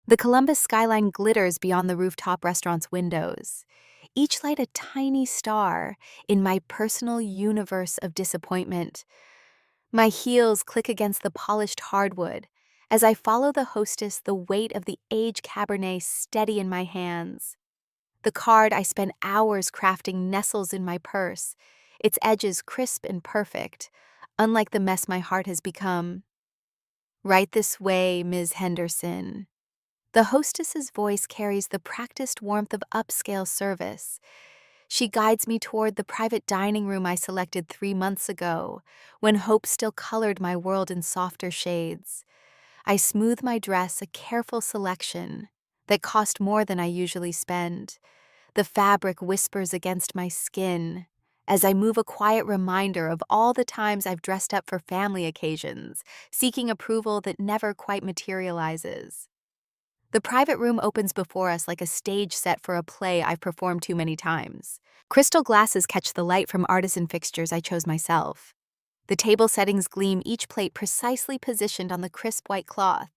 The Columbus skyline glitters beyond the rooftop restaurant's windows, each light a tiny star in my personal universe of disappointment. My heels click against the polished hardwood as I follow the hostess, the weight of the aged Cabernet steady in my hands. The card I spent hours crafting nestles in my purse, its edges crisp and perfect, unlike the mess my heart has become. Right this way, Ms. Henderson. The hostess's voice carries the practiced warmth of upscale service. She guides me toward the private dining room I selected 3 months ago, when hope still colored my world in softer shades. I smooth my dress, a careful selection that cost more than I usually spend. The fabric whispers against my skin as I move, a quiet reminder of all the times I've dressed up for family occasions, seeking approval that never quite materializes. The private room opens before us like a stage set for a play I've performed too many times. Crystal glasses catch the light from artisan fixtures I chose myself. The table settings gleam, each plate precisely positioned on the crisp white cloth.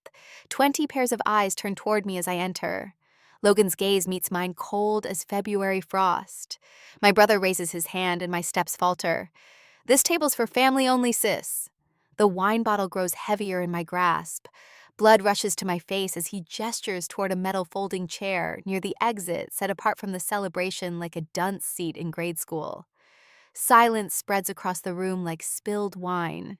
20 pairs of eyes turn toward me as I enter. Logan's gaze meets mine, cold as February frost. My brother raises his hand and my steps falter. "This table's for family only, sis." The wine bottle grows heavier in my grasp. Blood rushes to my face as he gestures toward a metal folding chair near the exit, set apart from the celebration like a dunce seat in grade school. Silence spreads across the room like spilled wine.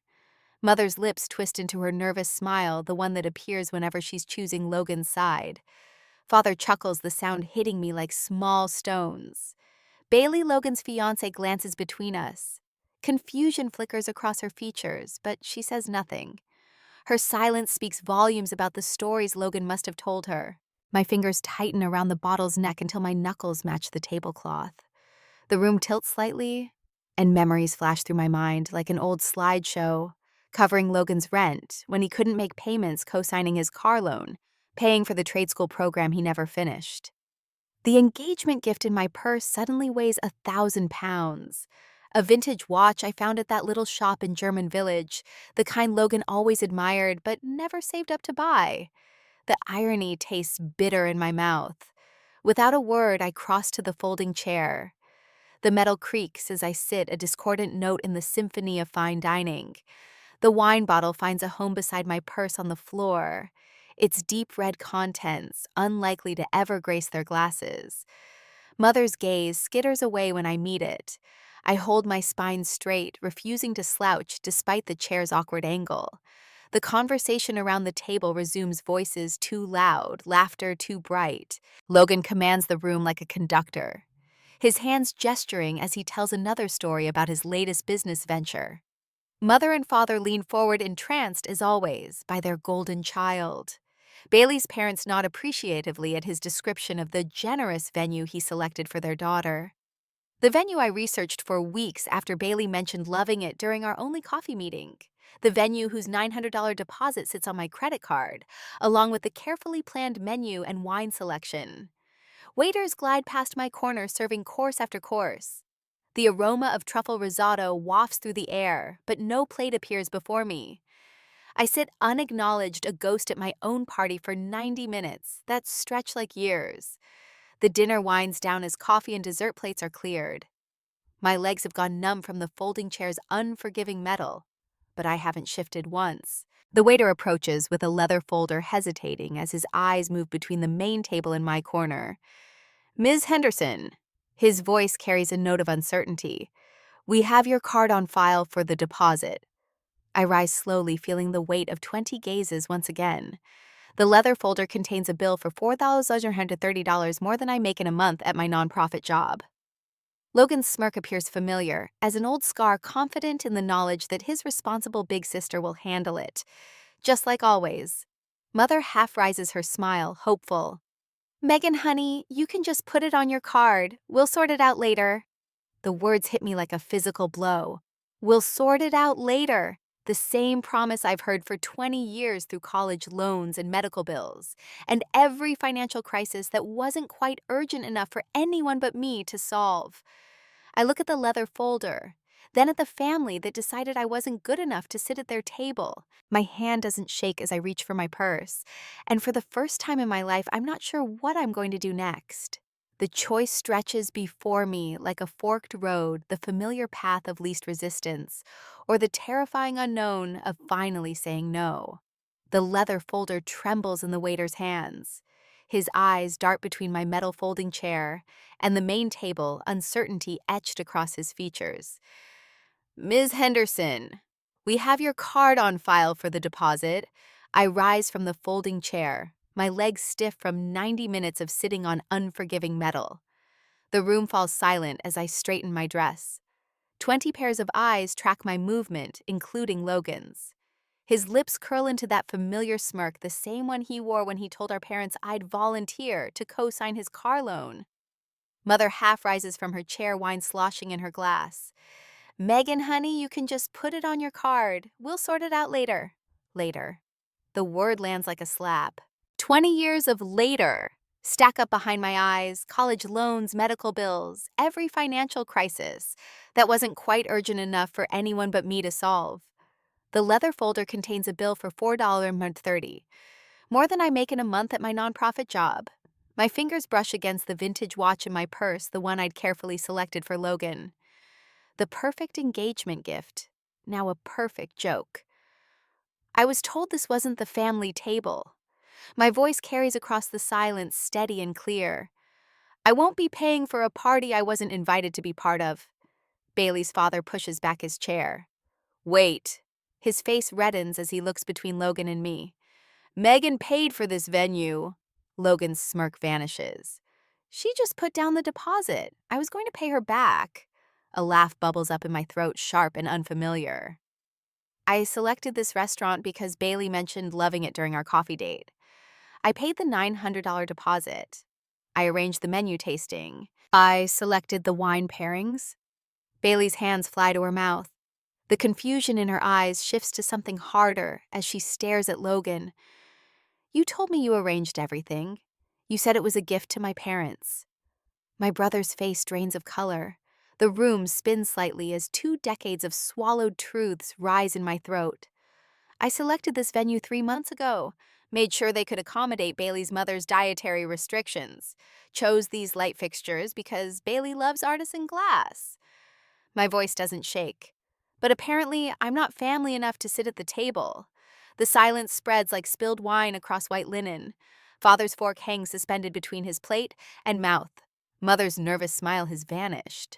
Mother's lips twist into her nervous smile, the one that appears whenever she's choosing Logan's side. Father chuckles, the sound hitting me like small stones. Bailey, Logan's fiancée, glances between us. Confusion flickers across her features, but she says nothing. Her silence speaks volumes about the stories Logan must have told her. My fingers tighten around the bottle's neck until my knuckles match the tablecloth. The room tilts slightly, and memories flash through my mind like an old slideshow, covering Logan's rent when he couldn't make payments, co-signing his car loan, paying for the trade school program he never finished. The engagement gift in my purse suddenly weighs 1,000 pounds. A vintage watch I found at that little shop in German Village, the kind Logan always admired but never saved up to buy. The irony tastes bitter in my mouth. Without a word, I cross to the folding chair. The metal creaks as I sit, a discordant note in the symphony of fine dining. The wine bottle finds a home beside my purse on the floor, its deep red contents unlikely to ever grace their glasses. Mother's gaze skitters away when I meet it. I hold my spine straight, refusing to slouch despite the chair's awkward angle. The conversation around the table resumes, voices too loud, laughter too bright. Logan commands the room like a conductor, his hands gesturing as he tells another story about his latest business venture. Mother and father lean forward, entranced as always by their golden child. Bailey's parents nod appreciatively at his description of the generous venue he selected for their daughter. The venue I researched for weeks after Bailey mentioned loving it during our only coffee meeting. The venue whose $900 deposit sits on my credit card, along with the carefully planned menu and wine selection. Waiters glide past my corner serving course after course. The aroma of truffle risotto wafts through the air, but no plate appears before me. I sit unacknowledged, a ghost at my own party for 90 minutes that stretch like years. The dinner winds down as coffee and dessert plates are cleared. My legs have gone numb from the folding chair's unforgiving metal, but I haven't shifted once. The waiter approaches with a leather folder, hesitating as his eyes move between the main table and my corner. "Ms. Henderson." His voice carries a note of uncertainty. "We have your card on file for the deposit." I rise slowly, feeling the weight of 20 gazes once again. The leather folder contains a bill for $4,130, more than I make in a month at my nonprofit job. Logan's smirk appears familiar, as an old scar, confident in the knowledge that his responsible big sister will handle it. Just like always. Mother half rises her smile, hopeful. "Megan, honey, you can just put it on your card. We'll sort it out later." The words hit me like a physical blow. "We'll sort it out later." The same promise I've heard for 20 years through college loans and medical bills, and every financial crisis that wasn't quite urgent enough for anyone but me to solve. I look at the leather folder. then at the family that decided I wasn't good enough to sit at their table. My hand doesn't shake as I reach for my purse, and for the first time in my life, I'm not sure what I'm going to do next. The choice stretches before me like a forked road, the familiar path of least resistance, or the terrifying unknown of finally saying no. The leather folder trembles in the waiter's hands. His eyes dart between my metal folding chair and the main table, uncertainty etched across his features. Ms. Henderson, we have your card on file for the deposit. I rise from the folding chair, my legs stiff from 90 minutes of sitting on unforgiving metal. The room falls silent as I straighten my dress. 20 pairs of eyes track my movement, including Logan's. His lips curl into that familiar smirk, the same one he wore when he told our parents I'd volunteer to co-sign his car loan. Mother half rises from her chair, wine sloshing in her glass. Megan, honey, you can just put it on your card. We'll sort it out later. Later. The word lands like a slap. 20 years of later stack up behind my eyes, college loans, medical bills, every financial crisis that wasn't quite urgent enough for anyone but me to solve. The leather folder contains a bill for $4.30, more than I make in a month at my nonprofit job. My fingers brush against the vintage watch in my purse, the one I'd carefully selected for Logan. The perfect engagement gift, now a perfect joke. I was told this wasn't the family table. My voice carries across the silence, steady and clear. I won't be paying for a party I wasn't invited to be part of. Bailey's father pushes back his chair. Wait. His face reddens as he looks between Logan and me. Megan paid for this venue. Logan's smirk vanishes. She just put down the deposit. I was going to pay her back. A laugh bubbles up in my throat, sharp and unfamiliar. I selected this restaurant because Bailey mentioned loving it during our coffee date. I paid the $900 deposit. I arranged the menu tasting. I selected the wine pairings. Bailey's hands fly to her mouth. The confusion in her eyes shifts to something harder as she stares at Logan. You told me you arranged everything. You said it was a gift to my parents. My brother's face drains of color. The room spins slightly as 2 decades of swallowed truths rise in my throat. I selected this venue 3 months ago, made sure they could accommodate Bailey's mother's dietary restrictions, chose these light fixtures because Bailey loves artisan glass. My voice doesn't shake. But apparently, I'm not family enough to sit at the table. The silence spreads like spilled wine across white linen. Father's fork hangs suspended between his plate and mouth. Mother's nervous smile has vanished.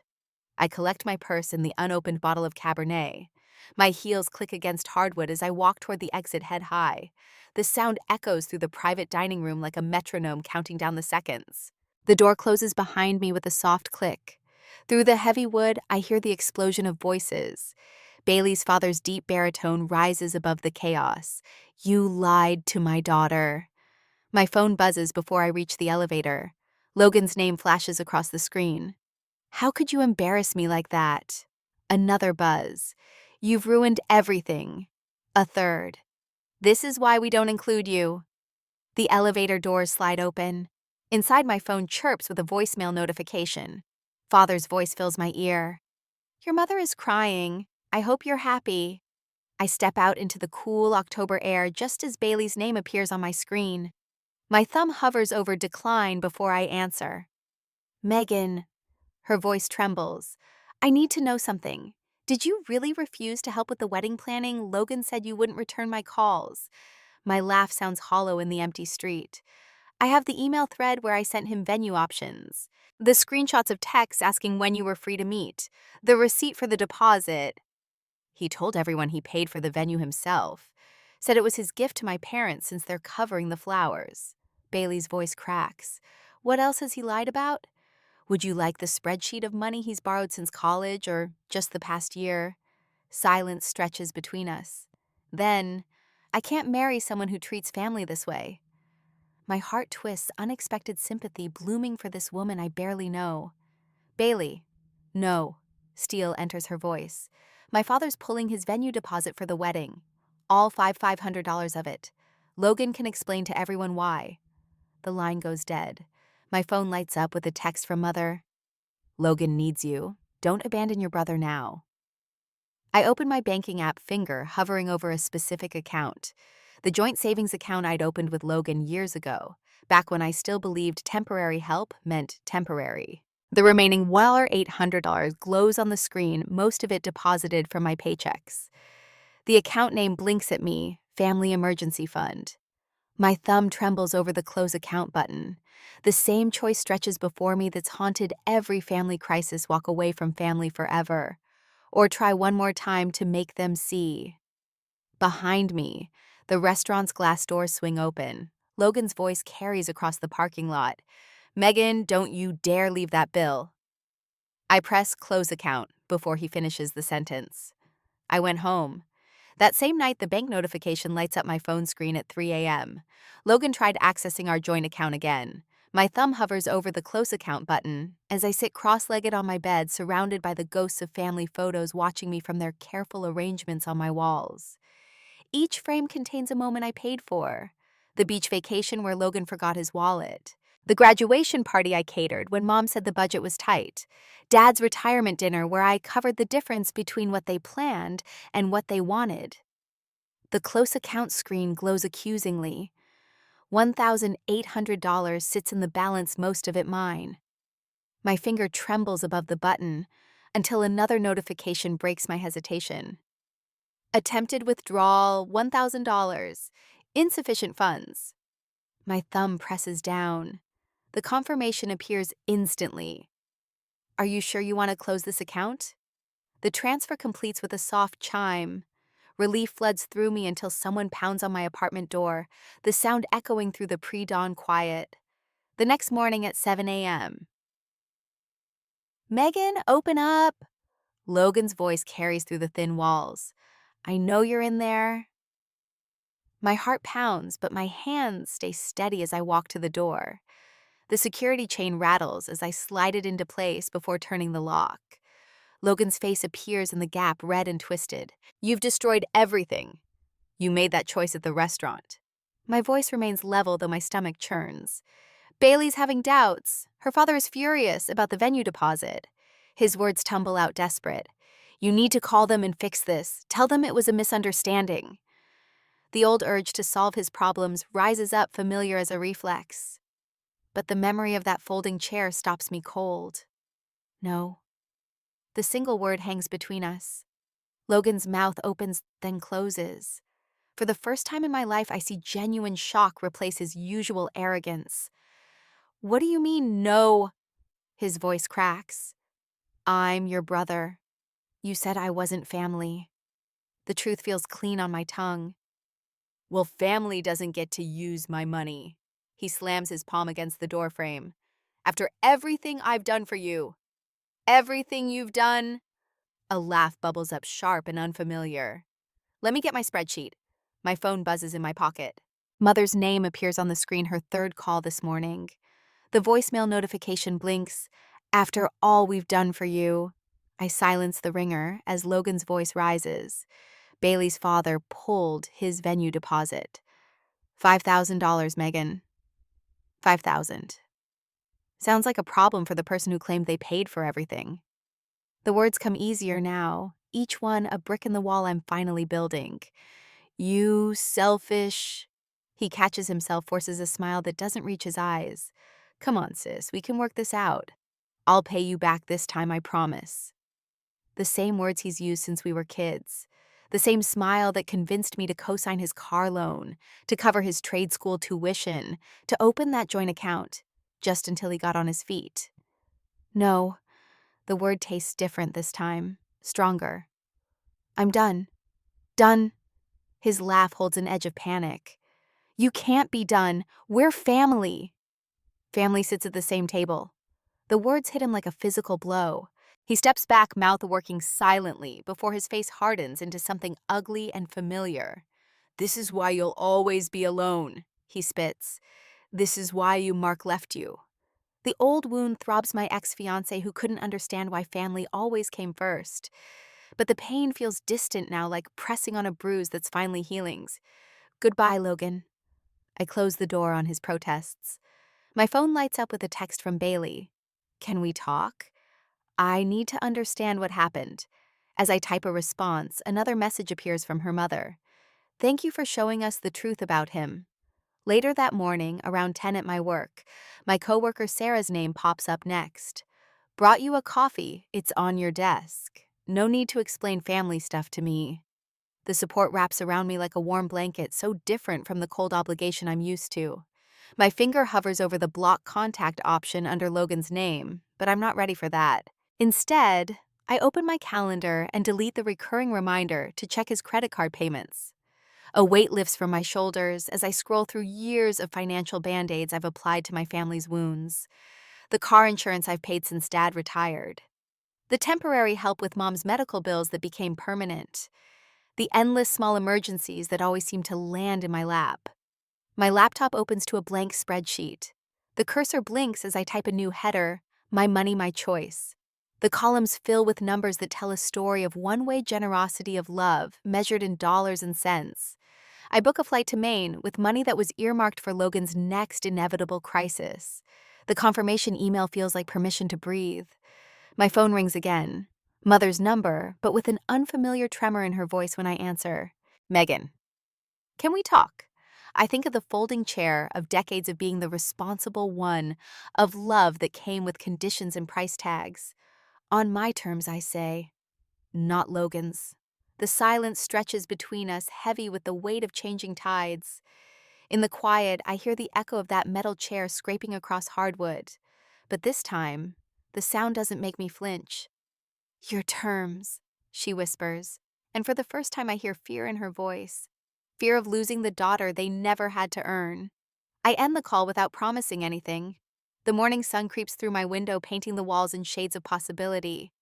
I collect my purse and the unopened bottle of Cabernet. My heels click against hardwood as I walk toward the exit head high. The sound echoes through the private dining room like a metronome counting down the seconds. The door closes behind me with a soft click. Through the heavy wood, I hear the explosion of voices. Bailey's father's deep baritone rises above the chaos. You lied to my daughter. My phone buzzes before I reach the elevator. Logan's name flashes across the screen. How could you embarrass me like that? Another buzz. You've ruined everything. A third. This is why we don't include you. The elevator doors slide open. Inside, my phone chirps with a voicemail notification. Father's voice fills my ear. Your mother is crying. I hope you're happy. I step out into the cool October air just as Bailey's name appears on my screen. My thumb hovers over decline before I answer. Megan. Her voice trembles. I need to know something. Did you really refuse to help with the wedding planning? Logan said you wouldn't return my calls. My laugh sounds hollow in the empty street. I have the email thread where I sent him venue options, the screenshots of texts asking when you were free to meet, the receipt for the deposit. He told everyone he paid for the venue himself, said it was his gift to my parents since they're covering the flowers. Bailey's voice cracks. What else has he lied about? Would you like the spreadsheet of money he's borrowed since college or just the past year? Silence stretches between us. Then, I can't marry someone who treats family this way. My heart twists, unexpected sympathy blooming for this woman I barely know. Bailey. No. Steel enters her voice. My father's pulling his venue deposit for the wedding. All $500 of it. Logan can explain to everyone why. The line goes dead. My phone lights up with a text from Mother. Logan needs you. Don't abandon your brother now. I opened my banking app, finger hovering over a specific account. The joint savings account I'd opened with Logan years ago, back when I still believed temporary help meant temporary. The remaining $800 glows on the screen, most of it deposited from my paychecks. The account name blinks at me, Family Emergency Fund. My thumb trembles over the close account button. The same choice stretches before me that's haunted every family crisis: walk away from family forever, or try one more time to make them see. Behind me, the restaurant's glass doors swing open. Logan's voice carries across the parking lot. "Megan, don't you dare leave that bill." I press close account before he finishes the sentence. I went home. That same night, the bank notification lights up my phone screen at 3 a.m. Logan tried accessing our joint account again. My thumb hovers over the close account button as I sit cross-legged on my bed, surrounded by the ghosts of family photos watching me from their careful arrangements on my walls. Each frame contains a moment I paid for. The beach vacation where Logan forgot his wallet. The graduation party I catered when Mom said the budget was tight. Dad's retirement dinner where I covered the difference between what they planned and what they wanted. The close account screen glows accusingly. $1,800 sits in the balance, most of it mine. My finger trembles above the button until another notification breaks my hesitation. Attempted withdrawal, $1,000. Insufficient funds. My thumb presses down. The confirmation appears instantly. "Are you sure you want to close this account?" The transfer completes with a soft chime. Relief floods through me until someone pounds on my apartment door, the sound echoing through the pre-dawn quiet. The next morning at 7 a.m. "Megan, open up!" Logan's voice carries through the thin walls. "I know you're in there." My heart pounds, but my hands stay steady as I walk to the door. The security chain rattles as I slide it into place before turning the lock. Logan's face appears in the gap, red and twisted. "You've destroyed everything. You made that choice at the restaurant." My voice remains level, though my stomach churns. "Bailey's having doubts. Her father is furious about the venue deposit." His words tumble out desperate. "You need to call them and fix this. Tell them it was a misunderstanding." The old urge to solve his problems rises up, familiar as a reflex. But the memory of that folding chair stops me cold. No. The single word hangs between us. Logan's mouth opens, then closes. For the first time in my life, I see genuine shock replace his usual arrogance. "What do you mean, no?" His voice cracks. "I'm your brother. You said I wasn't family." The truth feels clean on my tongue. "Well, family doesn't get to use my money." He slams his palm against the doorframe. "After everything I've done for you." "Everything you've done?" A laugh bubbles up, sharp and unfamiliar. "Let me get my spreadsheet." My phone buzzes in my pocket. Mother's name appears on the screen, her third call this morning. The voicemail notification blinks. "After all we've done for you." I silence the ringer as Logan's voice rises. Bailey's father pulled his venue deposit. $5,000, Megan. 5,000. Sounds like a problem for the person who claimed they paid for everything. The words come easier now, each one a brick in the wall I'm finally building. "You selfish." He catches himself, forces a smile that doesn't reach his eyes. "Come on, sis, we can work this out. I'll pay you back this time, I promise." The same words he's used since we were kids. The same smile that convinced me to co-sign his car loan, to cover his trade school tuition, to open that joint account, just until he got on his feet. No, the word tastes different this time, stronger. "I'm done. Done." His laugh holds an edge of panic. "You can't be done. We're family." Family sits at the same table. The words hit him like a physical blow. He steps back, mouth working silently, before his face hardens into something ugly and familiar. "This is why you'll always be alone," he spits. "This is why Mark left you." The old wound throbs my ex-fiancé who couldn't understand why family always came first. But the pain feels distant now, like pressing on a bruise that's finally healing. "Goodbye, Logan." I close the door on his protests. My phone lights up with a text from Bailey. "Can we talk? I need to understand what happened. As I type a response, another message appears from her mother. Thank you for showing us the truth about him. Later that morning, around 10 at my work, my coworker Sarah's name pops up next. Brought you a coffee, it's on your desk. No need to explain family stuff to me. The support wraps around me like a warm blanket, so different from the cold obligation I'm used to. My finger hovers over the block contact option under Logan's name, but I'm not ready for that. Instead, I open my calendar and delete the recurring reminder to check his credit card payments. A weight lifts from my shoulders as I scroll through years of financial band-aids I've applied to my family's wounds. The car insurance I've paid since Dad retired. The temporary help with Mom's medical bills that became permanent. The endless small emergencies that always seem to land in my lap. My laptop opens to a blank spreadsheet. The cursor blinks as I type a new header, My Money, My Choice. The columns fill with numbers that tell a story of one-way generosity of love measured in dollars and cents. I book a flight to Maine with money that was earmarked for Logan's next inevitable crisis. The confirmation email feels like permission to breathe. My phone rings again. Mother's number, but with an unfamiliar tremor in her voice when I answer. Megan. Can we talk? I think of the folding chair, of decades of being the responsible one, of love that came with conditions and price tags. On my terms, I say, not Logan's. The silence stretches between us, heavy with the weight of changing tides. In the quiet, I hear the echo of that metal chair scraping across hardwood. But this time, the sound doesn't make me flinch. Your terms, she whispers, and for the first time I hear fear in her voice. Fear of losing the daughter they never had to earn. I end the call without promising anything. The morning sun creeps through my window, painting the walls in shades of possibility.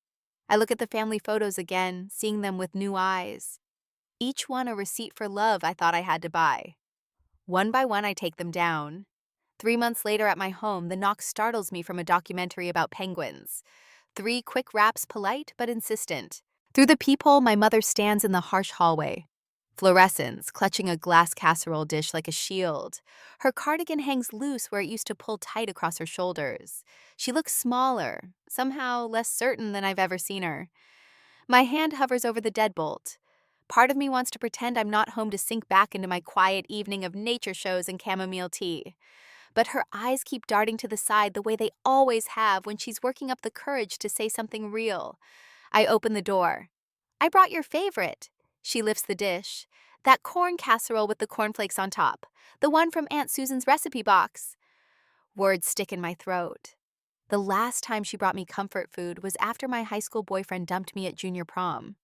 I look at the family photos again, seeing them with new eyes. Each one a receipt for love I thought I had to buy. One by one, I take them down. 3 months later at my home, the knock startles me from a documentary about penguins. 3 quick raps, polite but insistent. Through the peephole, my mother stands in the harsh hallway. Fluorescence, clutching a glass casserole dish like a shield. Her cardigan hangs loose where it used to pull tight across her shoulders. She looks smaller, somehow less certain than I've ever seen her. My hand hovers over the deadbolt. Part of me wants to pretend I'm not home to sink back into my quiet evening of nature shows and chamomile tea. But her eyes keep darting to the side the way they always have when she's working up the courage to say something real. I open the door. I brought your favorite. She lifts the dish. That corn casserole with the cornflakes on top. The one from Aunt Susan's recipe box. Words stick in my throat. The last time she brought me comfort food was after my high school boyfriend dumped me at junior prom.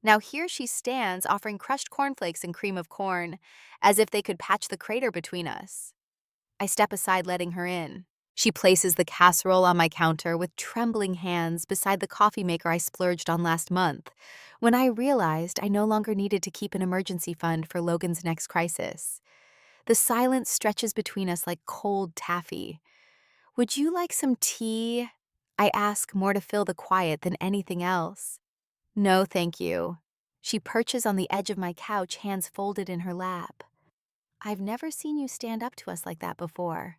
Now here she stands offering crushed cornflakes and cream of corn, as if they could patch the crater between us. I step aside, letting her in. She places the casserole on my counter with trembling hands beside the coffee maker I splurged on last month, when I realized I no longer needed to keep an emergency fund for Logan's next crisis. The silence stretches between us like cold taffy. Would you like some tea? I ask, more to fill the quiet than anything else. No, thank you. She perches on the edge of my couch, hands folded in her lap. I've never seen you stand up to us like that before.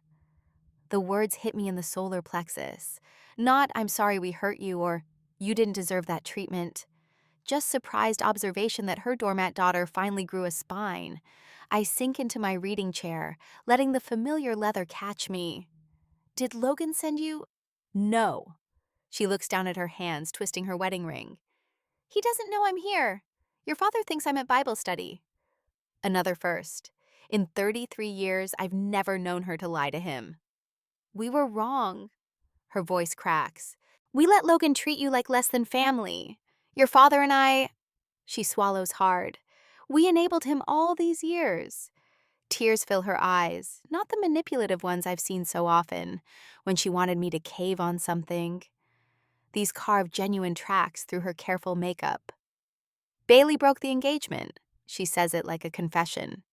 The words hit me in the solar plexus. Not, I'm sorry we hurt you, or you didn't deserve that treatment. Just surprised observation that her doormat daughter finally grew a spine. I sink into my reading chair, letting the familiar leather catch me. Did Logan send you? No. She looks down at her hands, twisting her wedding ring. He doesn't know I'm here. Your father thinks I'm at Bible study. Another first. In 33 years, I've never known her to lie to him. We were wrong. Her voice cracks. We let Logan treat you like less than family. Your father and I... She swallows hard. We enabled him all these years. Tears fill her eyes, not the manipulative ones I've seen so often, when she wanted me to cave on something. These carve genuine tracks through her careful makeup. Bailey broke the engagement. She says it like a confession.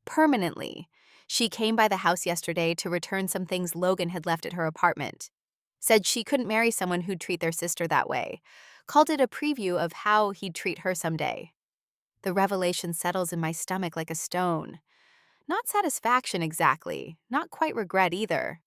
Permanently. She came by the house yesterday to return some things Logan had left at her apartment. Said she couldn't marry someone who'd treat their sister that way. Called it a preview of how he'd treat her someday. The revelation settles in my stomach like a stone. Not satisfaction exactly, not quite regret either.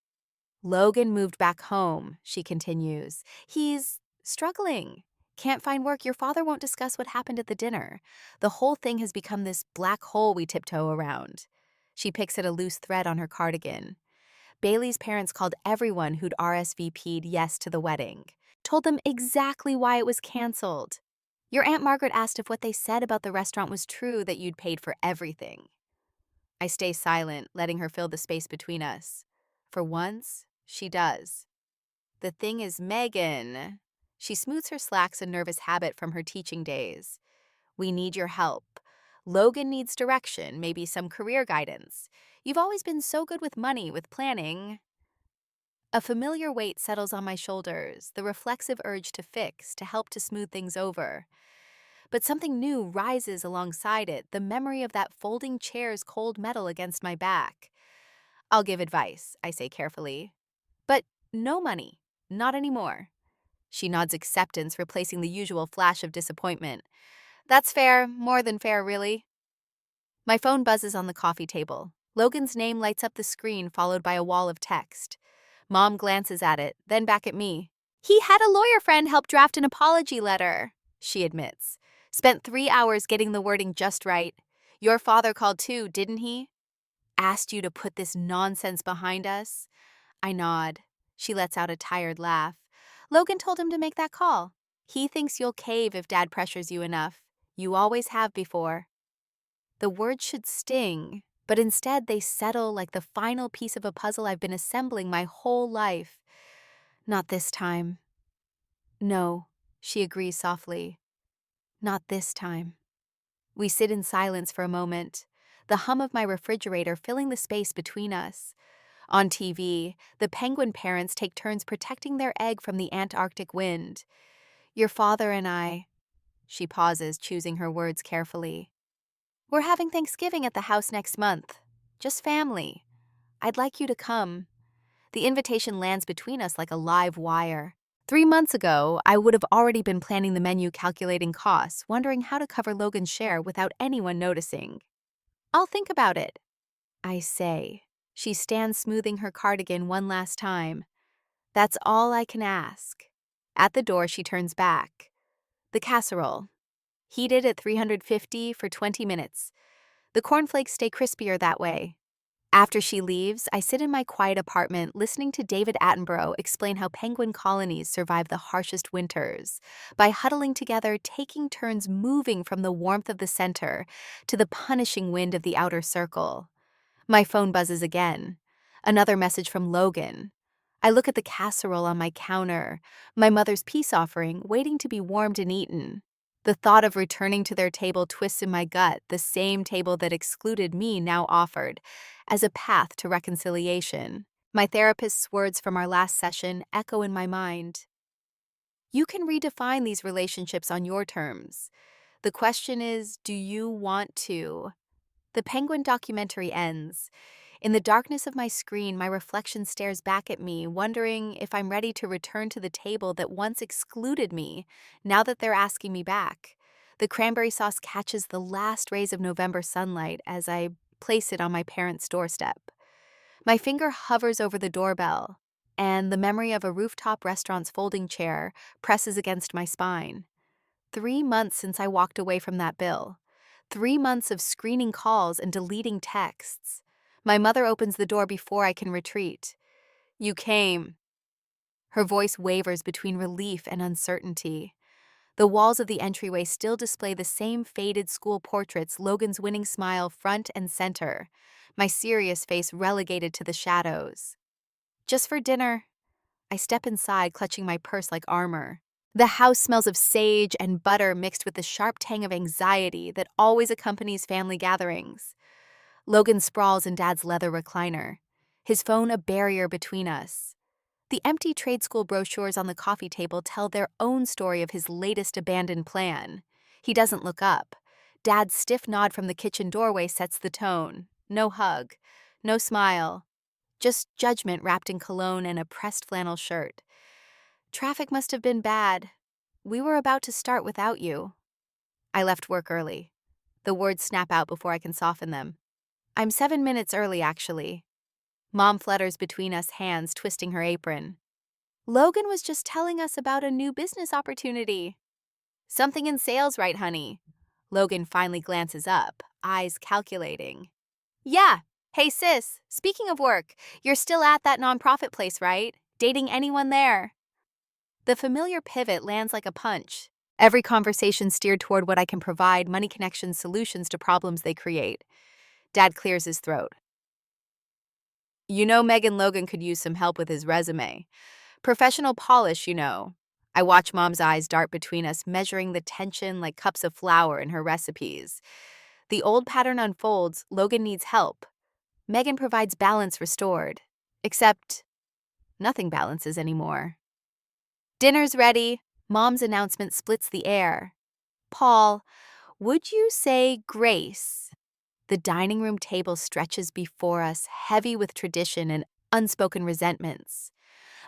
Logan moved back home, she continues. He's struggling. can't find work, your father won't discuss what happened at the dinner. The whole thing has become this black hole we tiptoe around. She picks at a loose thread on her cardigan. Bailey's parents called everyone who'd RSVP'd yes to the wedding, told them exactly why it was canceled. Your Aunt Margaret asked if what they said about the restaurant was true, that you'd paid for everything. I stay silent, letting her fill the space between us. For once, she does. The thing is, Megan. She smooths her slacks, a nervous habit from her teaching days. We need your help. Logan needs direction, maybe some career guidance. You've always been so good with money, with planning. A familiar weight settles on my shoulders, the reflexive urge to fix, to help to smooth things over. But something new rises alongside it, the memory of that folding chair's cold metal against my back. I'll give advice, I say carefully. But no money. Not anymore. She nods acceptance, replacing the usual flash of disappointment. That's fair, more than fair, really. My phone buzzes on the coffee table. Logan's name lights up the screen, followed by a wall of text. Mom glances at it, then back at me. He had a lawyer friend help draft an apology letter, she admits. Spent 3 hours getting the wording just right. Your father called too, didn't he? Asked you to put this nonsense behind us? I nod. She lets out a tired laugh. Logan told him to make that call. He thinks you'll cave if Dad pressures you enough. You always have before. The words should sting, but instead they settle like the final piece of a puzzle I've been assembling my whole life. Not this time. No, she agrees softly. Not this time. We sit in silence for a moment, the hum of my refrigerator filling the space between us. On TV, the penguin parents take turns protecting their egg from the Antarctic wind. Your father and I. She pauses, choosing her words carefully. We're having Thanksgiving at the house next month. Just family. I'd like you to come. The invitation lands between us like a live wire. 3 months ago, I would have already been planning the menu, calculating costs, wondering how to cover Logan's share without anyone noticing. I'll think about it, I say. She stands smoothing her cardigan one last time. That's all I can ask. At the door, she turns back. The casserole. Heated at 350 for 20 minutes. The cornflakes stay crispier that way. After she leaves, I sit in my quiet apartment listening to David Attenborough explain how penguin colonies survive the harshest winters by huddling together, taking turns moving from the warmth of the center to the punishing wind of the outer circle. My phone buzzes again. Another message from Logan. I look at the casserole on my counter, my mother's peace offering, waiting to be warmed and eaten. The thought of returning to their table twists in my gut, the same table that excluded me now offered, as a path to reconciliation. My therapist's words from our last session echo in my mind. You can redefine these relationships on your terms. The question is, do you want to? The Penguin documentary ends. In the darkness of my screen, my reflection stares back at me, wondering if I'm ready to return to the table that once excluded me, now that they're asking me back. The cranberry sauce catches the last rays of November sunlight as I place it on my parents' doorstep. My finger hovers over the doorbell, and the memory of a rooftop restaurant's folding chair presses against my spine. 3 months since I walked away from that bill. 3 months of screening calls and deleting texts. My mother opens the door before I can retreat. You came. Her voice wavers between relief and uncertainty. The walls of the entryway still display the same faded school portraits, Logan's winning smile front and center, my serious face relegated to the shadows. Just for dinner. I step inside, clutching my purse like armor. The house smells of sage and butter mixed with the sharp tang of anxiety that always accompanies family gatherings. Logan sprawls in Dad's leather recliner, his phone a barrier between us. The empty trade school brochures on the coffee table tell their own story of his latest abandoned plan. He doesn't look up. Dad's stiff nod from the kitchen doorway sets the tone. No hug, no smile, just judgment wrapped in cologne and a pressed flannel shirt. Traffic must have been bad. We were about to start without you. I left work early. The words snap out before I can soften them. I'm 7 minutes early, actually. Mom flutters between us, hands twisting her apron. Logan was just telling us about a new business opportunity. Something in sales, right, honey? Logan finally glances up, eyes calculating. Yeah. Hey, sis, speaking of work, you're still at that nonprofit place, right? Dating anyone there? The familiar pivot lands like a punch. Every conversation steered toward what I can provide, money connections, solutions to problems they create. Dad clears his throat. You know, Megan Logan could use some help with his resume. Professional polish, you know. I watch Mom's eyes dart between us, measuring the tension like cups of flour in her recipes. The old pattern unfolds. Logan needs help. Megan provides balance restored. Except nothing balances anymore. Dinner's ready. Mom's announcement splits the air. Paul, would you say grace? The dining room table stretches before us, heavy with tradition and unspoken resentments.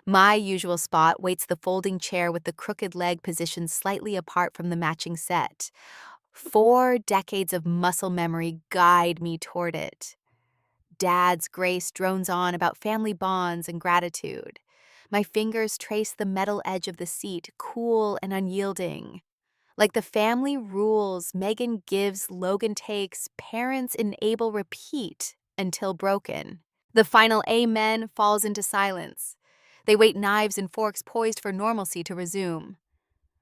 My usual spot waits the folding chair with the crooked leg positioned slightly apart from the matching set. 4 decades of muscle memory guide me toward it. Dad's grace drones on about family bonds and gratitude. My fingers trace the metal edge of the seat, cool and unyielding. Like the family rules, Megan gives, Logan takes, parents enable, repeat until broken. The final amen falls into silence. They wait, knives and forks poised for normalcy to resume.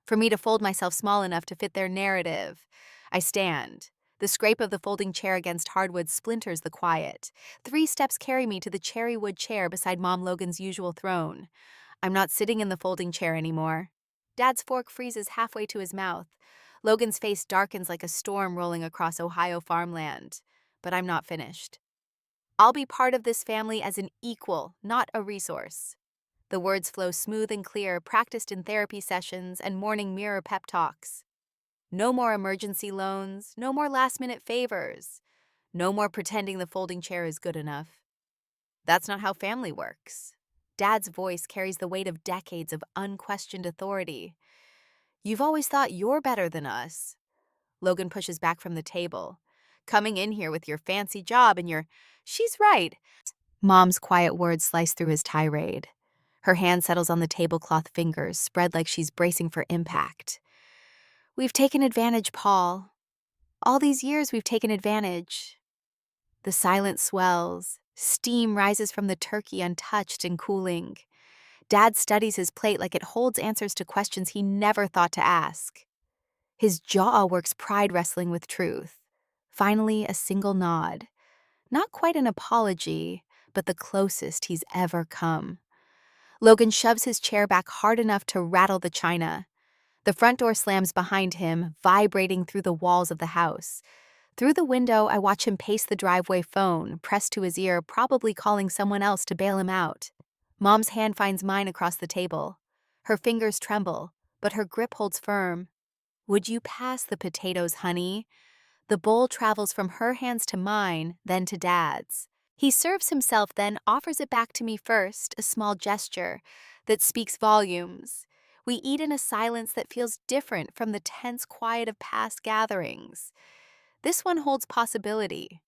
For me to fold myself small enough to fit their narrative. I stand. The scrape of the folding chair against hardwood splinters the quiet. 3 steps carry me to the cherry wood chair beside Mom Logan's usual throne. I'm not sitting in the folding chair anymore. Dad's fork freezes halfway to his mouth. Logan's face darkens like a storm rolling across Ohio farmland. But I'm not finished. I'll be part of this family as an equal, not a resource. The words flow smooth and clear, practiced in therapy sessions and morning mirror pep talks. No more emergency loans, no more last-minute favors, no more pretending the folding chair is good enough. That's not how family works. Dad's voice carries the weight of decades of unquestioned authority. You've always thought you're better than us. Logan pushes back from the table. Coming in here with your fancy job and your, she's right. Mom's quiet words slice through his tirade. Her hand settles on the tablecloth fingers, spread like she's bracing for impact. We've taken advantage, Paul. All these years we've taken advantage. The silence swells. Steam rises from the turkey untouched and cooling. Dad studies his plate like it holds answers to questions he never thought to ask. His jaw works pride wrestling with truth. Finally, a single nod. Not quite an apology, but the closest he's ever come. Logan shoves his chair back hard enough to rattle the china. The front door slams behind him, vibrating through the walls of the house. Through the window, I watch him pace the driveway phone, pressed to his ear, probably calling someone else to bail him out. Mom's hand finds mine across the table. Her fingers tremble, but her grip holds firm. Would you pass the potatoes, honey? The bowl travels from her hands to mine, then to Dad's. He serves himself, then offers it back to me first, a small gesture that speaks volumes. We eat in a silence that feels different from the tense quiet of past gatherings. This one holds possibility.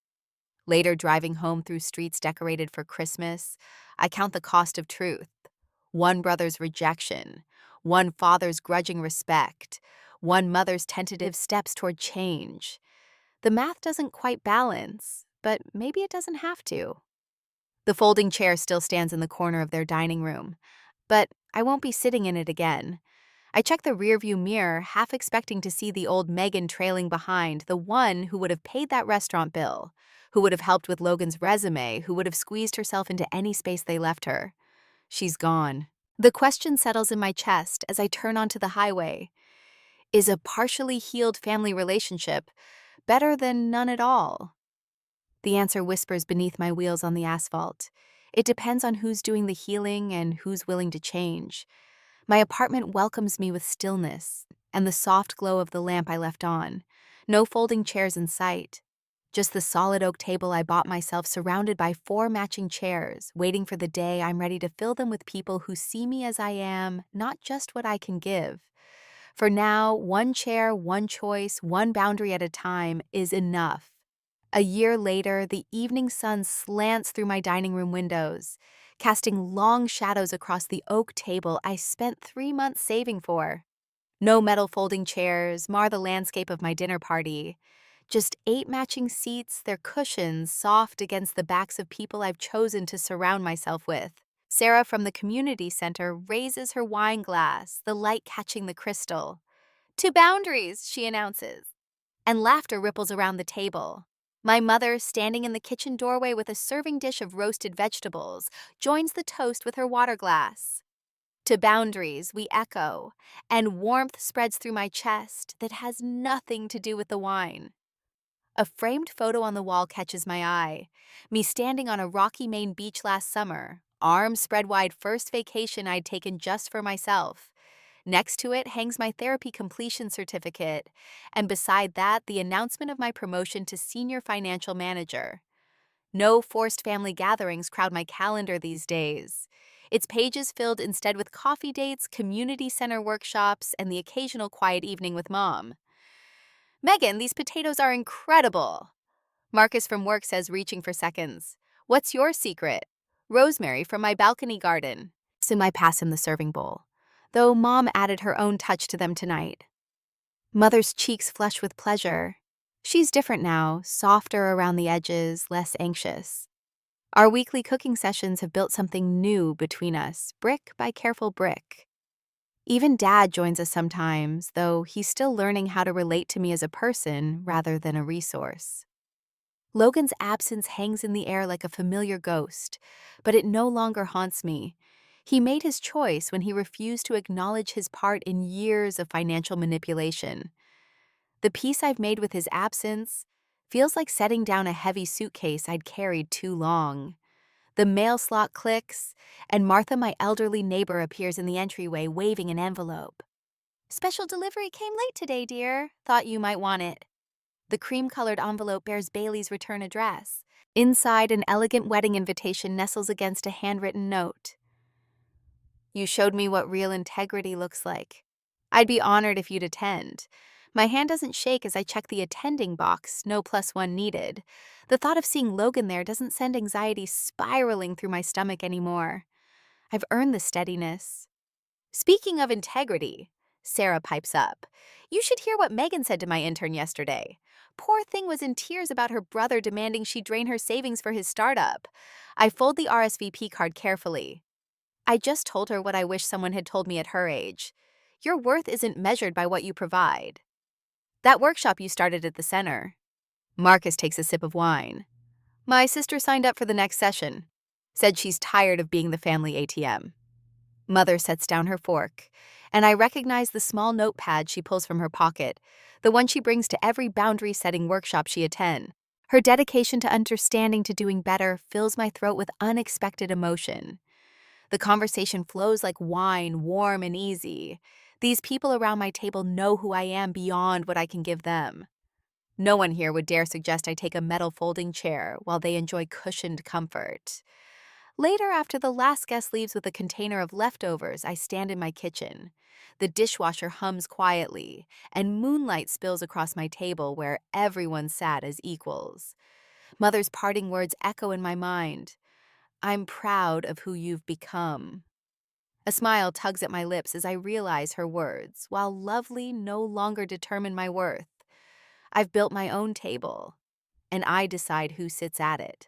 Later, driving home through streets decorated for Christmas, I count the cost of truth. One brother's rejection, one father's grudging respect, one mother's tentative steps toward change. The math doesn't quite balance, but maybe it doesn't have to. The folding chair still stands in the corner of their dining room, but I won't be sitting in it again. I check the rearview mirror, half expecting to see the old Megan trailing behind, the one who would have paid that restaurant bill, who would have helped with Logan's resume, who would have squeezed herself into any space they left her. She's gone. The question settles in my chest as I turn onto the highway. Is a partially healed family relationship better than none at all? The answer whispers beneath my wheels on the asphalt. It depends on who's doing the healing and who's willing to change. My apartment welcomes me with stillness and the soft glow of the lamp I left on. No folding chairs in sight. Just the solid oak table I bought myself, surrounded by 4 matching chairs, waiting for the day I'm ready to fill them with people who see me as I am, not just what I can give. For now, one chair, one choice, one boundary at a time is enough. A year later, the evening sun slants through my dining room windows, casting long shadows across the oak table I spent 3 months saving for. No metal folding chairs mar the landscape of my dinner party. Just 8 matching seats, their cushions soft against the backs of people I've chosen to surround myself with. Sarah from the community center raises her wine glass, the light catching the crystal. To boundaries, she announces. And laughter ripples around the table. My mother, standing in the kitchen doorway with a serving dish of roasted vegetables, joins the toast with her water glass. To boundaries, we echo, and warmth spreads through my chest that has nothing to do with the wine. A framed photo on the wall catches my eye. Me standing on a rocky Maine beach last summer, arms spread wide, first vacation I'd taken just for myself. Next to it hangs my therapy completion certificate, and beside that, the announcement of my promotion to senior financial manager. No forced family gatherings crowd my calendar these days. Its pages filled instead with coffee dates, community center workshops, and the occasional quiet evening with mom. Megan, these potatoes are incredible. Marcus from work says, reaching for seconds. What's your secret? Rosemary from my balcony garden. So I pass him the serving bowl, though Mom added her own touch to them tonight. Mother's cheeks flush with pleasure. She's different now, softer around the edges, less anxious. Our weekly cooking sessions have built something new between us, brick by careful brick. Even Dad joins us sometimes, though he's still learning how to relate to me as a person rather than a resource. Logan's absence hangs in the air like a familiar ghost, but it no longer haunts me. He made his choice when he refused to acknowledge his part in years of financial manipulation. The peace I've made with his absence feels like setting down a heavy suitcase I'd carried too long. The mail slot clicks, and Martha, my elderly neighbor, appears in the entryway waving an envelope. Special delivery came late today, dear. Thought you might want it. The cream-colored envelope bears Bailey's return address. Inside, an elegant wedding invitation nestles against a handwritten note. You showed me what real integrity looks like. I'd be honored if you'd attend. My hand doesn't shake as I check the attending box, no +1 needed. The thought of seeing Logan there doesn't send anxiety spiraling through my stomach anymore. I've earned the steadiness. Speaking of integrity, Sarah pipes up. You should hear what Megan said to my intern yesterday. Poor thing was in tears about her brother demanding she drain her savings for his startup. I fold the RSVP card carefully. I just told her what I wish someone had told me at her age. Your worth isn't measured by what you provide. That workshop you started at the center. Marcus takes a sip of wine. My sister signed up for the next session. Said she's tired of being the family ATM. Mother sets down her fork, and I recognize the small notepad she pulls from her pocket, the one she brings to every boundary-setting workshop she attends. Her dedication to understanding, to doing better, fills my throat with unexpected emotion. The conversation flows like wine, warm and easy. These people around my table know who I am beyond what I can give them. No one here would dare suggest I take a metal folding chair while they enjoy cushioned comfort. Later, after the last guest leaves with a container of leftovers, I stand in my kitchen. The dishwasher hums quietly, and moonlight spills across my table where everyone sat as equals. Mother's parting words echo in my mind. I'm proud of who you've become. A smile tugs at my lips as I realize her words, while lovely no longer determine my worth. I've built my own table, and I decide who sits at it.